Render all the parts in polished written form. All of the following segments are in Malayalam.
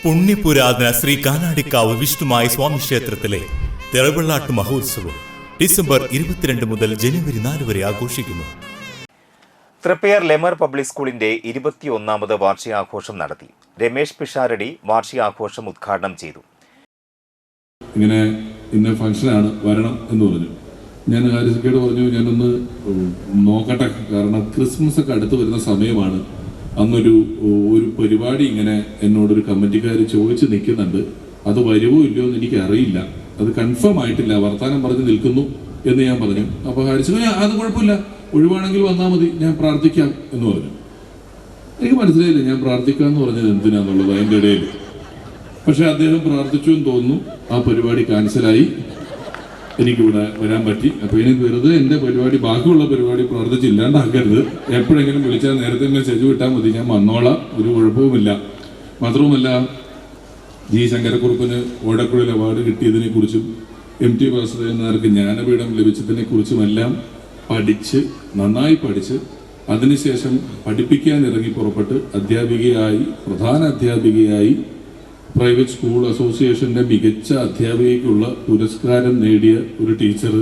പുണ്യപുരാതന ശ്രീ കാനാടിക്കാവ് വിഷ്ണുമായ സ്വാമി ക്ഷേത്രത്തിലെ തിറവെള്ളാട്ട് മഹോത്സവം ഡിസംബർ 22 മുതൽ ജനുവരി 4 വരെ ആഘോഷിക്കുന്നു. തൃപ്പയാർ ലെമർ പബ്ലിക് സ്കൂളിന്റെ 21ാമത് വാർഷികാഘോഷം നടത്തി. രമേശ് പിഷാരടി വാർഷികാഘോഷം ഉദ്ഘാടനം ചെയ്തു. ഇങ്ങനെ ഇന്ന ഫംഗ്ഷനാണ് വരണം എന്ന് പറഞ്ഞു. ഞാൻ ഹാരിസക്കയോട് പറഞ്ഞു, ഞാനൊന്ന് നോക്കട്ടെ, കാരണം ക്രിസ്മസ് ഒക്കെ അടുത്ത് വരുന്ന സമയമാണ്. അന്നൊരു പരിപാടി ഇങ്ങനെ എന്നോടൊരു കമ്മിറ്റിക്കാർ ചോദിച്ച് നിൽക്കുന്നുണ്ട്. അത് വരുമോ ഇല്ലയോ എന്ന് എനിക്ക് അറിയില്ല, അത് കൺഫേം ആയിട്ടില്ല, വർത്താനം പറഞ്ഞ് നിൽക്കുന്നു എന്ന് ഞാൻ പറഞ്ഞു. അപ്പോൾ ഹാരിസക്ക അത് കുഴപ്പമില്ല, ഒഴിവാണെങ്കിൽ വന്നാൽ മതി, ഞാൻ പ്രാർത്ഥിക്കാം എന്ന് പറഞ്ഞു. എനിക്ക് മനസ്സിലായില്ല ഞാൻ പ്രാർത്ഥിക്കാമെന്ന് പറഞ്ഞത് എന്തിനാന്നുള്ളത് അതിൻ്റെ ഇടയിൽ. പക്ഷെ അദ്ദേഹം പ്രാർത്ഥിച്ചു എന്ന് തോന്നുന്നു. ആ പരിപാടി ക്യാൻസലായി, എനിക്കിവിടെ വരാൻ പറ്റി. അപ്പോൾ എനിക്ക് വെറുതെ എൻ്റെ പരിപാടി, ബാക്കിയുള്ള പരിപാടി പ്രാർത്ഥിച്ചില്ലാണ്ടാക്കരുത്. എപ്പോഴെങ്കിലും വിളിച്ചാൽ നേരത്തെ മെസ്സേജ് വിട്ടാൽ മതി, ഞാൻ വന്നോളാം, ഒരു കുഴപ്പവുമില്ല. മാത്രവുമല്ല, ജി ശങ്കരക്കുറുപ്പിന് ഓടക്കുഴൽ അവാർഡ് കിട്ടിയതിനെ കുറിച്ചും MT വാസുദേവൻ നായർക്ക് ജ്ഞാനപീഠം ലഭിച്ചതിനെ കുറിച്ചുമെല്ലാം നന്നായി പഠിച്ച് അതിനുശേഷം പഠിപ്പിക്കാൻ ഇറങ്ങി പുറപ്പെട്ട് അധ്യാപികയായി, പ്രധാന അധ്യാപികയായി പ്രൈവറ്റ് സ്കൂൾ അസോസിയേഷന്റെ മികച്ച അധ്യാപികയ്ക്കുള്ള പുരസ്കാരം നേടിയ ഒരു ടീച്ചർ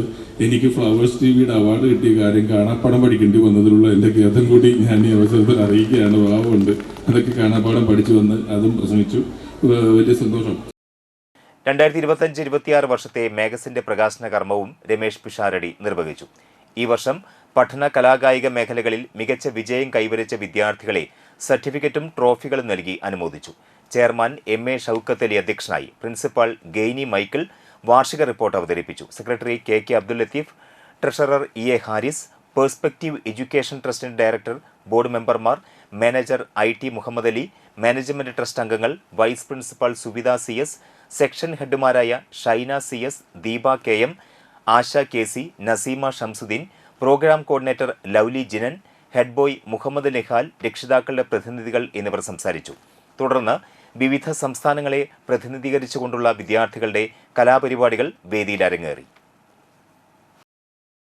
എനിക്ക് ഫ്ലവേഴ്സ് TVയുടെ അവാർഡ് കിട്ടിയ കാര്യം കാണാപ്പാടം പഠിക്കേണ്ടി വന്നതിലുള്ള എൻ്റെ ഖേദം കൂടി ഞാൻ ഈ അവസരത്തിൽ അറിയിക്കുകയാണ്. ഭാവമുണ്ട്, അതൊക്കെ കാണാപ്പാടം പഠിച്ചു വന്ന് അതും പ്രസംഗിച്ചു. വലിയ സന്തോഷം. 2025-26 വർഷത്തെ മാഗസിന്റെ പ്രകാശന കർമ്മവും രമേശ് പിഷാരടി നിർവഹിച്ചു. ഈ വർഷം പഠന കലാകായിക മേഖലകളിൽ മികച്ച വിജയം കൈവരിച്ച വിദ്യാർത്ഥികളെ സർട്ടിഫിക്കറ്റും ട്രോഫികളും നൽകി അനുമോദിച്ചു. ചെയർമാൻ MA ഷൗക്കത്ത് അലി അധ്യക്ഷനായി. പ്രിൻസിപ്പൽ ഗെയ്നി മൈക്കിൾ വാർഷിക റിപ്പോർട്ട് അവതരിപ്പിച്ചു. Secretary KK Abdul Latheef, treasurer EA Haris, perspective education ട്രസ്റ്റിന്റെ ഡയറക്ടർ, ബോർഡ് മെമ്പർമാർ, manager IT Muhammad Ali, management trust അംഗങ്ങൾ, vice principal Suvitha CS, section ഹെഡുമാരായ Shaina CS, Deepa KM, Asha KC, Naseema Shamsuddin, programme coordinator Lovely Jinan, head boy Muhammad Nihal, രക്ഷിതാക്കളുടെ പ്രതിനിധികൾ എന്നിവർ സംസാരിച്ചു. തുടർന്ന് വിവിധ സംസ്ഥാനങ്ങളെ പ്രതിനിധീകരിച്ചുകൊണ്ടുള്ള വിദ്യാർത്ഥികളുടെ കലാപരിപാടികൾ വേദിയിൽ അരങ്ങേറി.